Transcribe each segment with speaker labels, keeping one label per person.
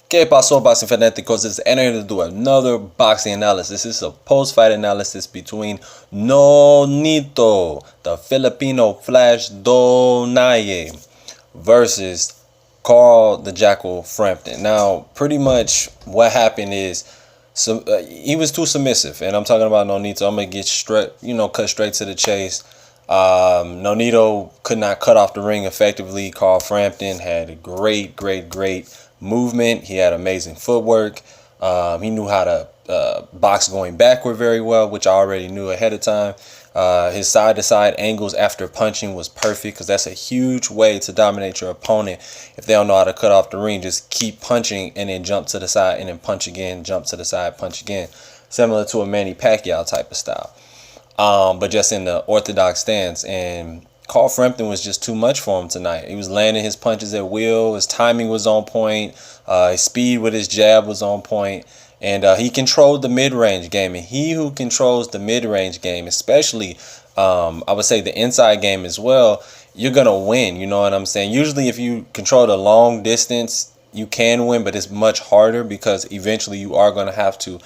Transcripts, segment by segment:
Speaker 1: ¿Qué pasó, boxing fanáticos? It's here to do another boxing analysis. This is a post-fight analysis between Nonito, the Filipino Flash Donaire, versus Carl the Jackal Frampton. Now, pretty much what happened is he was too submissive, and I'm talking about Nonito. I'm gonna get cut straight to the chase. Nonito could not cut off the ring effectively. Carl Frampton had a great movement. He had amazing footwork. He knew how to box going backward very well, which I already knew ahead of time. His side-to-side angles after punching was perfect, because that's a huge way to dominate your opponent. If they don't know how to cut off the ring, just keep punching and then jump to the side and then punch again, jump to the side, punch again. Similar to a Manny Pacquiao type of style. But just in the orthodox stance. And Carl Frampton was just too much for him tonight. He was landing his punches at will. His timing was on point. His speed with his jab was on point. And he controlled the mid-range game. And he who controls the mid-range game, especially, I would say the inside game as well, you're going to win. You know what I'm saying? Usually if you control the long distance, you can win, but it's much harder because eventually you are going to have to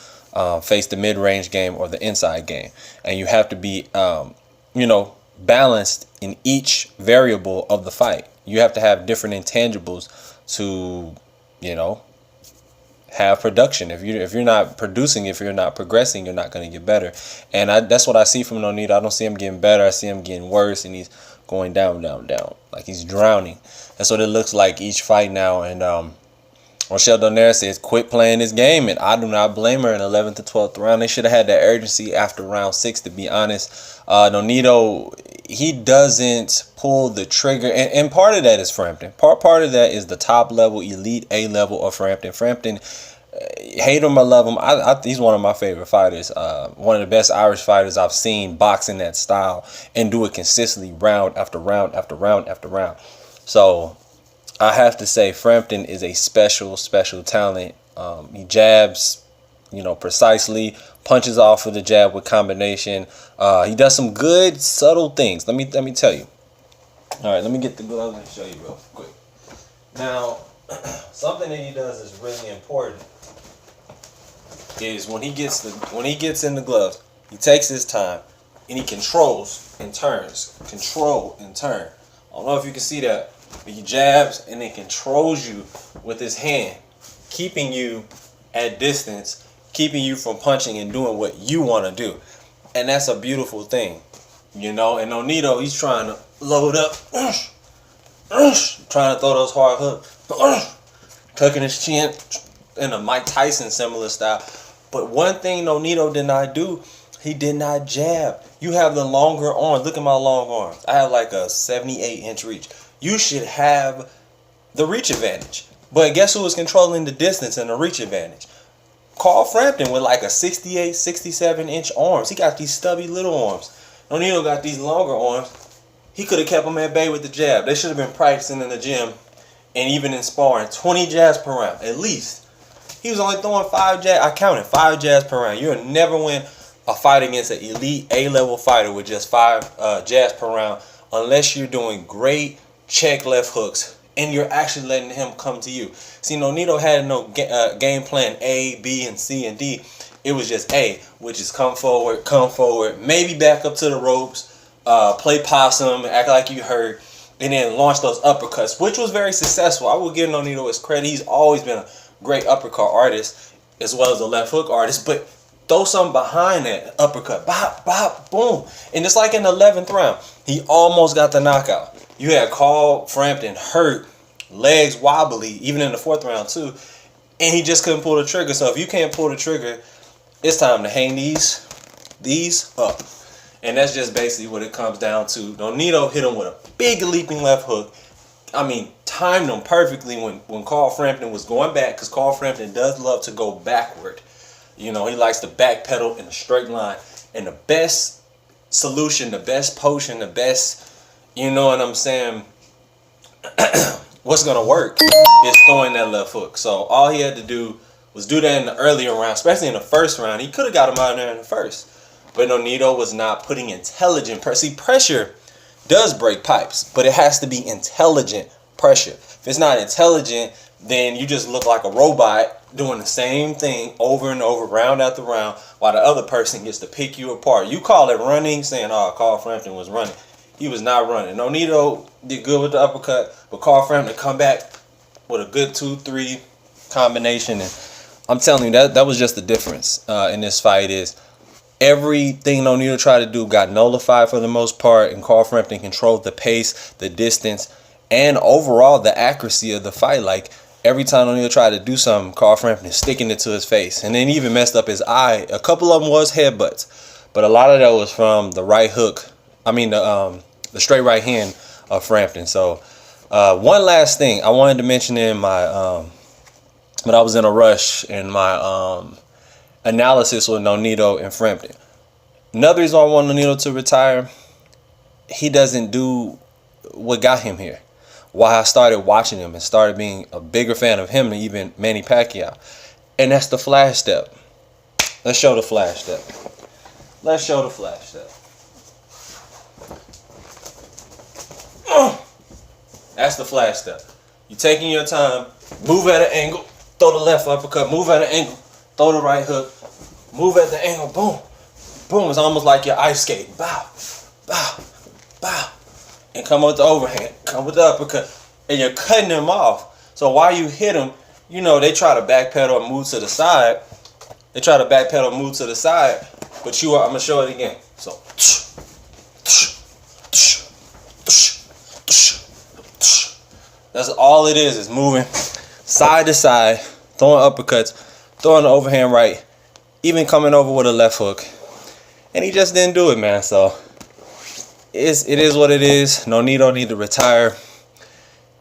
Speaker 1: face the mid-range game or the inside game. And you have to be, balanced in each variable of the fight. You have to have different intangibles to, have production. If you're not producing, if you're not progressing, you're not going to get better. And that's what I see from Nonito. I don't see him getting better. I see him getting worse, and he's going down, like he's drowning. That's what it looks like each fight now. And Rochelle Donaire says, quit playing this game, and I do not blame her in 11th to 12th round. They should have had that urgency after round 6, to be honest. Nonito, he doesn't pull the trigger, and part of that is Frampton. Part of that is the top level, elite A level of Frampton. Frampton, hate him or love him, he's one of my favorite fighters. One of the best Irish fighters I've seen boxing that style and do it consistently round after round after round after round. So I have to say Frampton is a special talent. He jabs, precisely, punches off of the jab with combination. He does some good subtle things. Let me tell you. All right, let me get the gloves and show you real quick. Now, something that he does is really important. Is when he gets in the gloves, he takes his time and he controls and turns. Control and turn. I don't know if you can see that, but he jabs and then controls you with his hand, keeping you at distance, keeping you from punching and doing what you want to do. And that's a beautiful thing, And Nonito, he's trying to load up, trying to throw those hard hooks, tucking his chin in a Mike Tyson similar style. But one thing Nonito did not do, he did not jab. You have the longer arms. Look at my long arms. I have like a 78-inch reach. You should have the reach advantage. But guess who was controlling the distance and the reach advantage? Carl Frampton with like a 68, 67-inch arms. He got these stubby little arms. Nonito got these longer arms. He could have kept them at bay with the jab. They should have been practicing in the gym and even in sparring 20 jabs per round, at least. He was only throwing 5 jabs. I counted 5 jabs per round. You'll never win a fight against an elite A-level fighter with just 5 jabs per round unless you're doing great check left hooks and you're actually letting him come to you. See, Nonito had no game plan A, B, and C, and D. It was just A, which is come forward, maybe back up to the ropes, play possum, act like you hurt, and then launch those uppercuts, which was very successful. I will give Nonito his credit. He's always been a great uppercut artist as well as a left hook artist, but throw something behind that uppercut. Bop, bop, boom. And just like in the 11th round, he almost got the knockout. You had Carl Frampton hurt, legs wobbly, even in the 4th round too, and he just couldn't pull the trigger. So if you can't pull the trigger, it's time to hang these up. And that's just basically what it comes down to. Nonito hit him with a big leaping left hook. I mean, timed him perfectly when Carl Frampton was going back, because Carl Frampton does love to go backward. He likes to backpedal in a straight line. And the best solution, the best potion, the best, what's going to work is throwing that left hook. So all he had to do was do that in the earlier round, especially in the 1st round. He could have got him out there in the 1st. But Nonito was not putting intelligent pressure. See, pressure does break pipes, but it has to be intelligent pressure. If it's not intelligent, then you just look like a robot doing the same thing over and over, round after round, while the other person gets to pick you apart. You call it running, saying, oh, Carl Frampton was running. He was not running. Nonito did good with the uppercut, but Carl Frampton come back with a good 2-3 combination. And I'm telling you, that was just the difference in this fight is everything Nonito tried to do got nullified for the most part, and Carl Frampton controlled the pace, the distance, and overall the accuracy of the fight. Like, every time Nonito tried to do something, Carl Frampton sticking it to his face. And then he even messed up his eye. A couple of them was headbutts, but a lot of that was from the right hook. I mean, the straight right hand of Frampton. So, one last thing I wanted to mention in my, when I was in a rush in my analysis with Nonito and Frampton. Another reason I want Nonito to retire, he doesn't do what got him here. Why I started watching him and started being a bigger fan of him than even Manny Pacquiao. And that's the flash step. Let's show the flash step. Let's show the flash step. That's the flash step. You're taking your time, move at an angle, throw the left uppercut, move at an angle, throw the right hook, move at the angle, boom, boom. It's almost like you're ice skating. Bow, bow, bow. And come with the overhand, come with the uppercut. And you're cutting them off. So while you hit them, you know, they try to backpedal and move to the side. They try to backpedal and move to the side. But I'm going to show it again. So, that's all it is moving side to side, throwing uppercuts, throwing the overhand right, even coming over with a left hook. And he just didn't do it, man. So it is what it is. Nonito need to retire.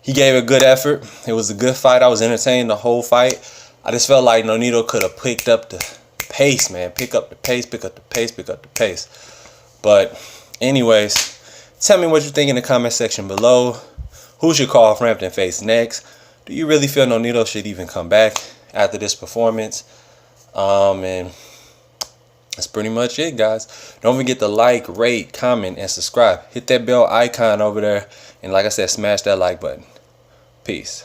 Speaker 1: He gave a good effort. It was a good fight. I was entertained the whole fight. I just felt like Nonito could have picked up the pace, man. Pick up the pace, pick up the pace, pick up the pace. But anyways, tell me what you think in the comment section below. Who should Carl Frampton face next? Do you really feel Nonito should even come back after this performance? And that's pretty much it, guys. Don't forget to like, rate, comment, and subscribe. Hit that bell icon over there. And like I said, smash that like button. Peace.